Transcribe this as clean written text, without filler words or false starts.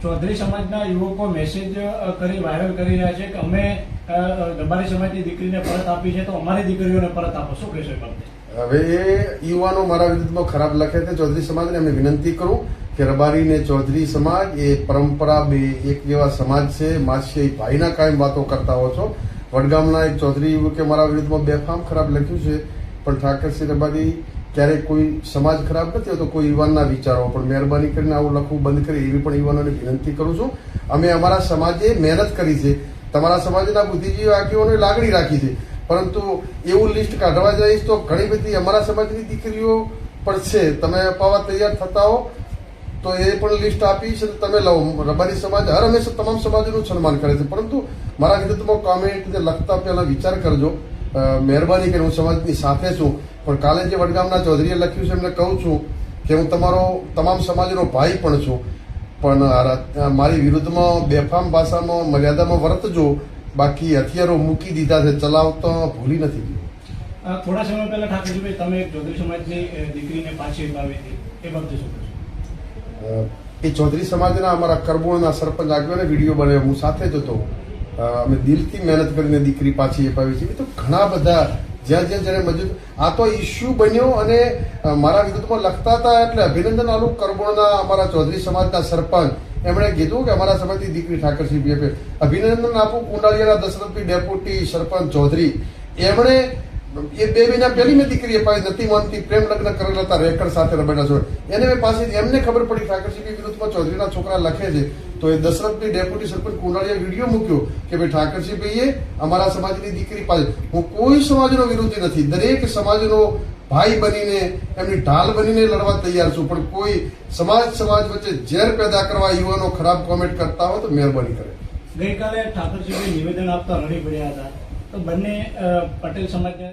ચૌધરી સમાજના યુવકો મેસેજ કરી વાયરલ કરી રહ્યા છે કે અમે રબારી સમાજની દીકરીને પરત આપી છે તો અમારી દીકરીઓને પરત આપો, શું કહેશો? હવે યુવાનો મારા વિરુદ્ધમાં ખરાબ લખે છે ચૌધરી સમાજને અમે વિનંતી કરું કે રબારી ને ચૌધરી સમાજ એ પરંપરા બે એક જેવા સમાજ છે. માસી ભાઈના કાયમ વાતો કરતા હો છો. વડગામના એક ચૌધરી યુવકે મારા વિરુદ્ધમાં બેફામ ખરાબ લખ્યું છે, પણ ઠાકરસિંહ રબારી ક્યારેક કોઈ સમાજ ખરાબ નથી હોતો, કોઈ યુવાનના વિચારો. પણ મહેરબાની કરીને આવું લખવું બંધ કરી એવી પણ યુવાનોને વિનંતી કરું છું. અમે અમારા સમાજે મહેનત કરી છે, તમારા સમાજના બુદ્ધિજીવી આગેવાનોએ લાગણી રાખી છે, પરંતુ એવું લિસ્ટ કાઢવા જઈશ તો ઘણી બધી અમારા સમાજની દીકરીઓ પણ છે. તમે અપાવવા તૈયાર થતા હો તો એ પણ લિસ્ટ આપીશ, તમે લાવો. રબારી સમાજ હર હંમેશા તમામ સમાજોનું સન્માન કરે છે, પરંતુ મારા વિરુદ્ધમાં કોમેન્ટ લખતા પહેલા વિચાર કરજો. મહેરબાની કરી, હું સમાજની સાથે છું, પણ કાલે જે વડગામના ચૌધરીએ લખ્યું છે એમને કહું છું કે હું તમારો તમામ સમાજનો ભાઈ પણ છું, પણ મારી વિરુદ્ધમાં બેફામ ભાષામાં મર્યાદામાં વર્તજો. બાકી હથિયારો મૂકી દીધા છે, ચલાવતો ભૂલી નથી ગયો. થોડા સમય પહેલા ઠાકોરજીભાઈ તમે એક ચૌધરી સમાજની દીકરીને પાછી અપાવી હતી, એ બાબતે શું કહેશો? એ ચૌધરી સમાજના અમારા કરબોળના સરપંચ આગેવાને વિડીયો બનાવ્યો, હું સાથે જ હતો. અમે દિલથી મહેનત કરીને દીકરી પાછી અપાવી છે. એ તો ઘણા બધા જ્યાં જ્યાં જયારે મજૂર આ તો ઇસ્યુ બન્યો અને મારા વિરુદ્ધમાં લખતા હતા એટલે અભિનંદન આલું કરબોળના અમારા ચૌધરી સમાજના સરપંચ એમણે કીધું કે અમારા સમાજની દીકરી ઠાકરસિંહ બીએફએ અભિનંદન આપું. કુંડાળિયાના દશરથભાઈ ડેપ્યુટી સરપંચ ચૌધરી એમણે એ 2 મહિના પહેલી મેં દીકરી અપાવી નથી માનતી, પ્રેમ લગ્ન કરેલા હતા રેકર્ડ સાથે રબાડા જોડે. એને મેં પાસે એમને ખબર પડી ઠાકરસિંહ વિરુદ્ધમાં ચૌધરીના છોકરા લખે છે, તો એ દશરથભાઈ ડેપ્યુટી સરપંચ કુંડાળિયા વિડીયો મૂક્યો કે ભાઈ ઠાકરસિંહભાઈએ અમારા સમાજની દીકરી પાસે. હું કોઈ સમાજનો વિરોધી નથી, દરેક સમાજનો ભાઈ બનીને એમની ઢાલ બનીને લડવા તૈયાર છું, પણ કોઈ સમાજ વચ્ચે ઝેર પેદા કરવા યુવાનો ખરાબ કોમેન્ટ કરતા હોય તો મહેરબાની કરે. ગઈકાલે ઠાકોરજીભાઈ નિવેદન આપતા રડી પડ્યા હતા, તો બંને પટેલ સમાજને